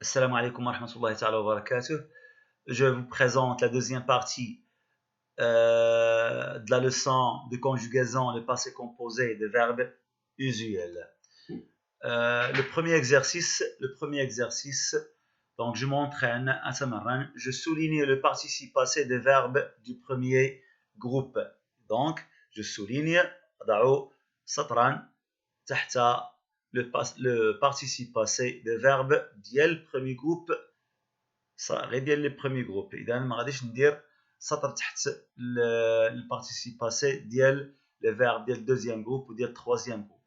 Assalamu alaikum wa rahmatullahi ta'ala wa barakatuh. Je vous présente la deuxième partie de la leçon de conjugaison, le passé composé des verbes usuels. Le premier exercice, donc je m'entraîne à Samaran, je souligne le participe passé des verbes du premier groupe. Donc, je souligne, أضع سطرا تحت le participe passé des verbes ديال البريمي جروب غير ديال لي بريمي جروب. اذا ما غاديش ندير سطر تحت البارتيسيب باسي ديال لي فيرب ديال الدوزيام جروب وديال التروازيام جروب.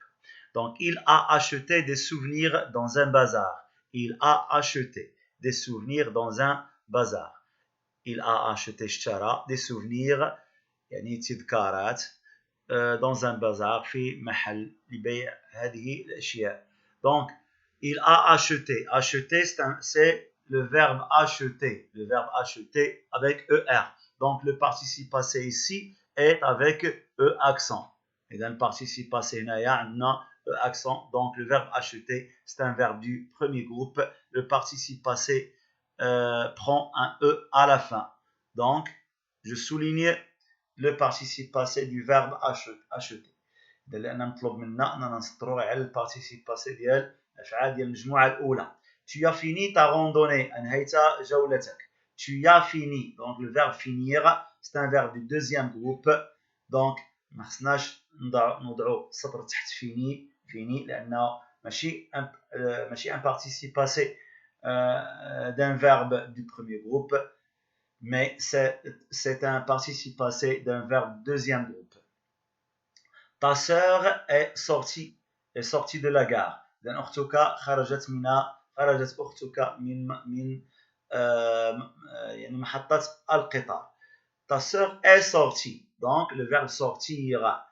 Donc il a acheté des souvenirs dans un bazar. Il a acheté des souvenirs dans un bazar. Il a acheté اشترى des souvenirs يعني تذكارات dans un bazar في محل لبيع هذه الأشياء. Donc, il a acheté. Acheter, c'est le verbe acheter. Le verbe acheter avec ER. Donc, le participe passé ici est avec E accent. Et dans le participe passé, il y a un E accent. Donc, le verbe acheter, c'est un verbe du premier groupe. Le participe passé prend un E à la fin. Donc, je souligne le participe passé du verbe acheter. لأننا نطلب منا أننا نسطروا على البارتيسيب باسي ديال الأفعال ديال المجموعة الأولى. Tu as fini ta randonnée. أنهيت جولتك. Tu as fini. Donc le verbe finir, c'est un verbe du deuxième groupe. Donc ما خصناش نوضعوا سطر تحت fini لأنه ماشي un participe passé d'un verbe du premier groupe, mais c'est un participe passé d'un verbe deuxième groupe. Ta sœur est sortie de la gare. لأن أختك خرجت أختك من يعني محطة القطار. Ta sœur est sortie. Donc le verbe sortir,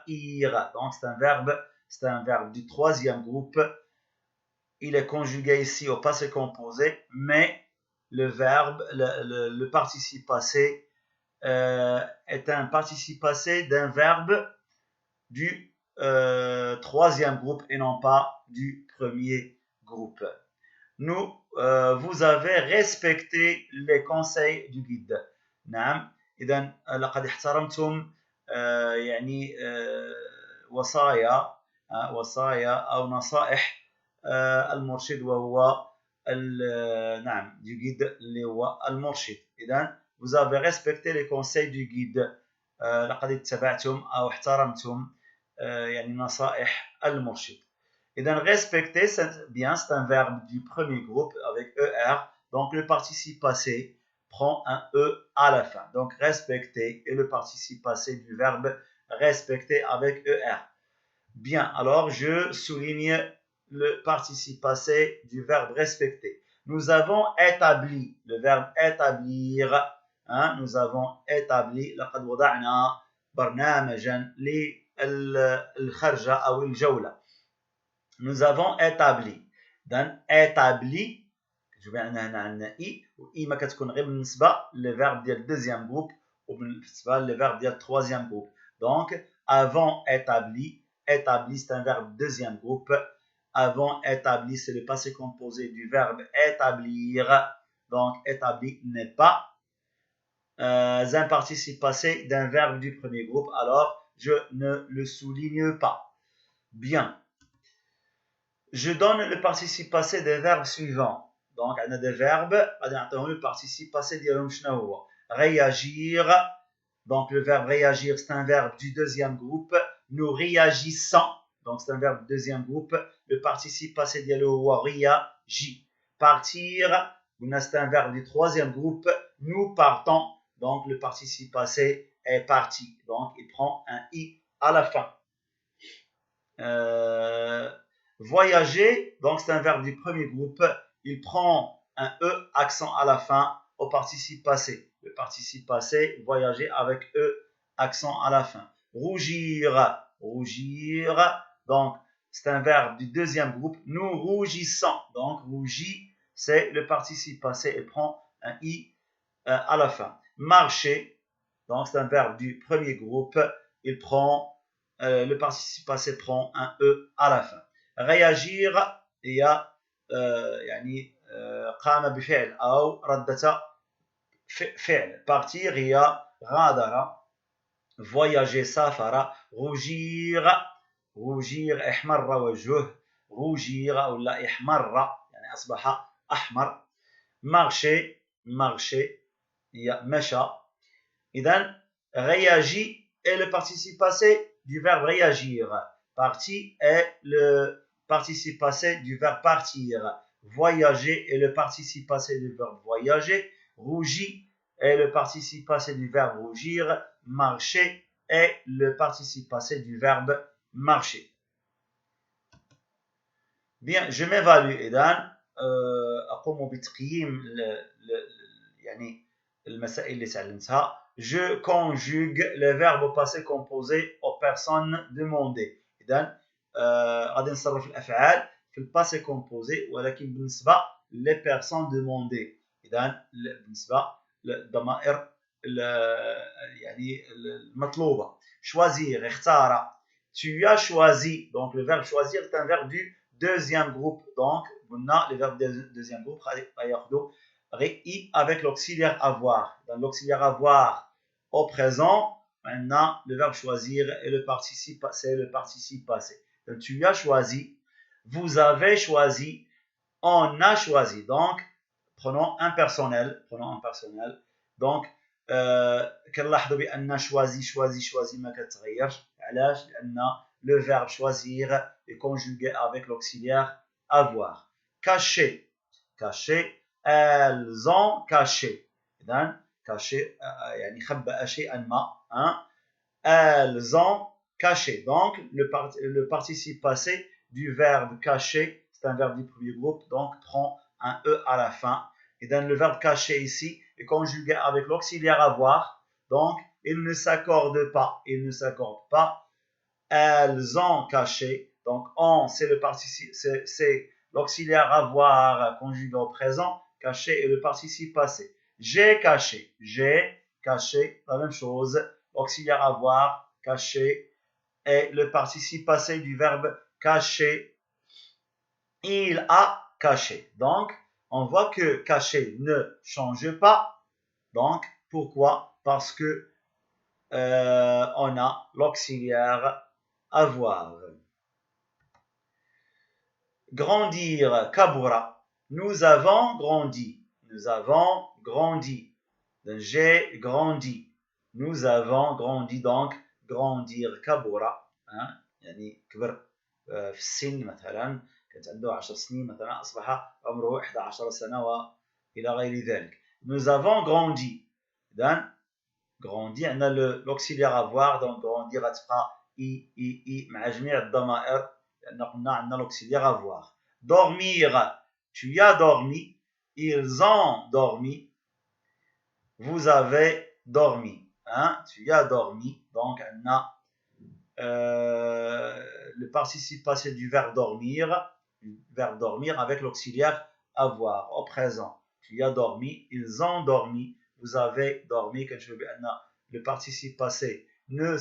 ir. Donc c'est un verbe du troisième groupe. Il est conjugué ici au passé composé, mais le participe passé est un participe passé d'un verbe du troisième groupe et non pas du premier groupe. Vous avez respecté les conseils du guide. نعم إذن لقد احترمتم يعني وصايا أو نصائح المرشد وهو نعم du guide اللي هو المرشد. إذن vous avez respecté les conseils du guide. لقد اتبعتم أو احترمتم يعني نصائح المرشد. إذن respecter, c'est un verbe du premier groupe avec ER. Donc le participe passé prend un E à la fin. Donc respecter est le participe passé du verbe respecter avec ER. Bien, alors je souligne le participe passé du verbe respecter. Nous avons établi, le verbe établir. Nous avons établi لقد وضعنا برنامجا للخرجة أو الجولة. Nous avons établi. Donc établi بمعنى هنا عندنا إي ما كتكون غير بالنسبة للفيرب ديال الدوزيام جروب وبالنسبة للفيرب ديال التروازيام جروب. Donc avant établi c'est un verbe deuxième groupe. Avant établi, c'est le passé composé du verbe établir. Donc établi n'est pas un participe passé d'un verbe du premier groupe, alors je ne le souligne pas. Bien. Je donne le participe passé des verbes suivants. Donc on a des verbes, le participe passé ديالهم شنو هو؟ réagir. Donc le verbe réagir, c'est un verbe du deuxième groupe. Nous réagissons. Donc c'est un verbe du deuxième groupe. Le participe passé ديالو هو réagit. Partir, c'est un verbe du troisième groupe. Nous partons. Donc le participe passé est parti. Donc il prend un i à la fin. Voyager, donc c'est un verbe du premier groupe. Il prend un E accent à la fin au participe passé. Le participe passé, voyager avec E accent à la fin. Rougir, donc c'est un verbe du deuxième groupe. Nous rougissons, donc rougit, c'est le participe passé. Il prend un I à la fin. Marcher, donc c'est un verbe du premier groupe. Il prend, le participe passé prend un E à la fin. Réagir, il y a يعني قام بفعل أو ردة فعل. partir هي غادر، voyager سافر، rougir احمر وجهه، rougir أو لا احمر يعني أصبح أحمر. marcher هي مشى. إذن réagir est le participe passé du verbe réagir. Parti est le participe passé du verbe partir. Voyager est le participe passé du verbe voyager. Rougir est le participe passé du verbe rougir. Marcher est le participe passé du verbe marcher. Bien, je m'évalue إذن أقوم بتقييم يعني المسائل اللي تعلمتها. Je conjugue les verbes au passé composé aux personnes demandées. إذن غادي نصرف الأفعال في الباسي كومبوزي ولكن بالنسبة les personnes demandées. إذن بالنسبة للضمائر يعني المطلوبة. Choisir اختار. Tu as choisi. Donc le verbe choisir est un verbe du deuxième groupe. Donc قلنا le verbe du deuxième groupe غياخدو i avec l'auxiliaire avoir. Dans l'auxiliaire avoir au présent, maintenant le verbe choisir et le participe, c'est le participe passé. Donc, tu as choisi, vous avez choisi, on a choisi. Donc prenons un personnel. Donc كنلاحظوا بأن choisi ما كتغيرش. علاش؟ لأن le verbe choisir est conjugué avec l'auxiliaire avoir. Cacher. Elles ont caché. إذن caché يعني خبأ شيئا ما. Elles ont caché. Donc le participe passé du verbe cacher, c'est un verbe du premier groupe, donc prend un e à la fin. إذن le verbe cacher ici est conjugué avec l'auxiliaire avoir, donc il ne s'accorde pas. Elles ont caché. Donc on, c'est le participe, c'est l'auxiliaire avoir conjugué au présent. Caché est le participe passé. J'ai caché, la même chose. Auxiliaire avoir, caché, est le participe passé du verbe cacher. Il a caché. Donc, on voit que cacher ne change pas. Donc, pourquoi? Parce que on a l'auxiliaire avoir. Grandir, kabura. Nous avons grandi. J'ai grandi. Nous avons grandi. Donc grandir kabura. يعني كبر في السن مثلا، كانت عنده 10 سنين مثلا أصبح عمره 11 سنة وإلى غير ذلك. Nous avons grandi. إذن grandi عندنا l'auxiliaire avoir. donc grandir غتبقى i مع جميع الضمائر لأن قلنا عندنا l'auxiliaire avoir. Dormir. Tu as dormi. Ils ont dormi. Vous avez dormi. Tu as dormi. Donc عندنا le participe passé du verbe dormir avec l'auxiliaire avoir au présent. Tu as dormi. Ils ont dormi. Vous avez dormi. Le participe passé ne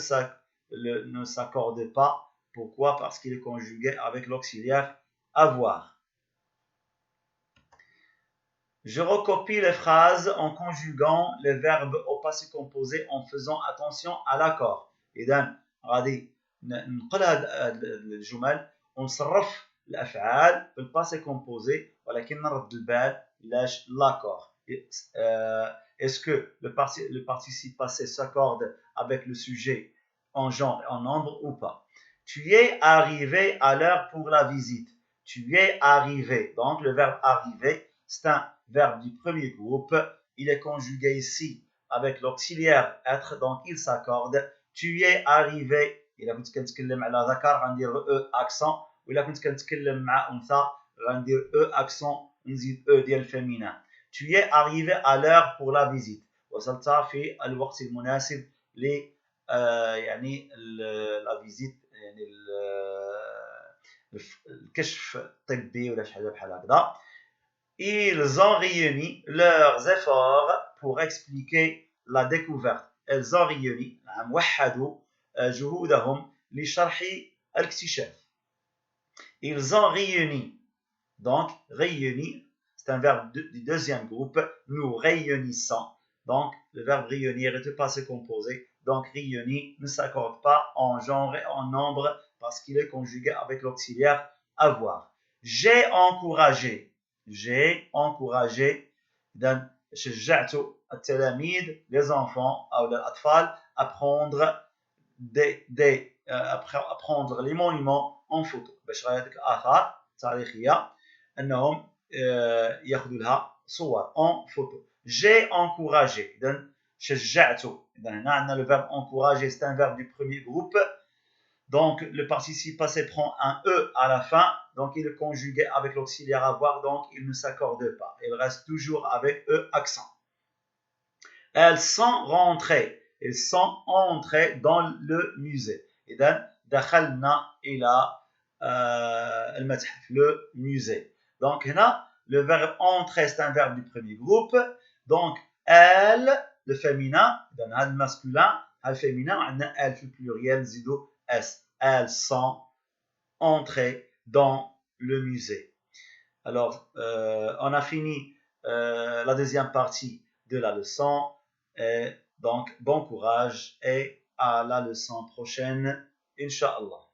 s'accorde pas. Pourquoi? Parce qu'il est conjugué avec l'auxiliaire avoir. Je recopie les phrases en conjuguant les verbes au passé composé en faisant attention à l'accord. إذن غادي ننقل هاد الجمل ونصرف الأفعال في الباسي كومبوزي ولكن نرد البال لاش l'accord. Est-ce que le participe passé s'accorde avec le sujet en genre et en nombre ou pas? Tu es arrivé à l'heure pour la visite. Tu es arrivé. Donc le verbe arriver, c'est un verbe du premier groupe. Il est conjugué ici avec l'auxiliaire être, donc il s'accorde. Tu es arrivé. إلا كنت كنتكلم على ذكر غندير او اكسون، وإلا كنت كنتكلم مع أنثى غندير او اكسون ونزيد او ديال الفيمينان. Tu es arrivé à l'heure pour la visite. وصلت في الوقت المناسب ل يعني لا فيزيت، يعني الكشف الطبي ولا شي حاجه بحال هكذا. Ils ont réuni leurs efforts pour expliquer la découverte. Elles ont réuni وحدوا جهودهم لشرح الاكتشاف. Ils ont réuni Donc, réunir, c'est un verbe du deuxième groupe. Nous réunissons. Donc, le verbe réunir est le passé composé. Donc, réunir ne s'accorde pas en genre et en nombre parce qu'il est conjugué avec l'auxiliaire avoir. J'ai encouragé. J'ai encouragé. إذن شجعت التلاميذ les enfants أو الأطفال à prendre apprendre les monuments en photo باش هذيك الآثار تاريخية أنهم ياخذوا لها صور en photo. J'ai encouragé. إذن شجعت. إذن هنا عندنا le verbe encourager, c'est un verbe du premier groupe. Donc, le participe passé prend un E à la fin, donc il est conjugué avec l'auxiliaire avoir, donc il ne s'accorde pas. Il reste toujours avec E accent. Elles sont rentrées. Ils sont entrés dans le musée. إذن دخلنا إلى المتحف, le musée. Donc, هنا, le verbe entrer, c'est un verbe du premier groupe. Donc, elle, le féminin, إذن هذا الماسculin, هذا الفéminin, عندنا elle في pluriel, زيدو S. Elles sont entrées dans le musée. Alors, on a fini la deuxième partie de la leçon. Et donc, bon courage et à la leçon prochaine, Inch'Allah.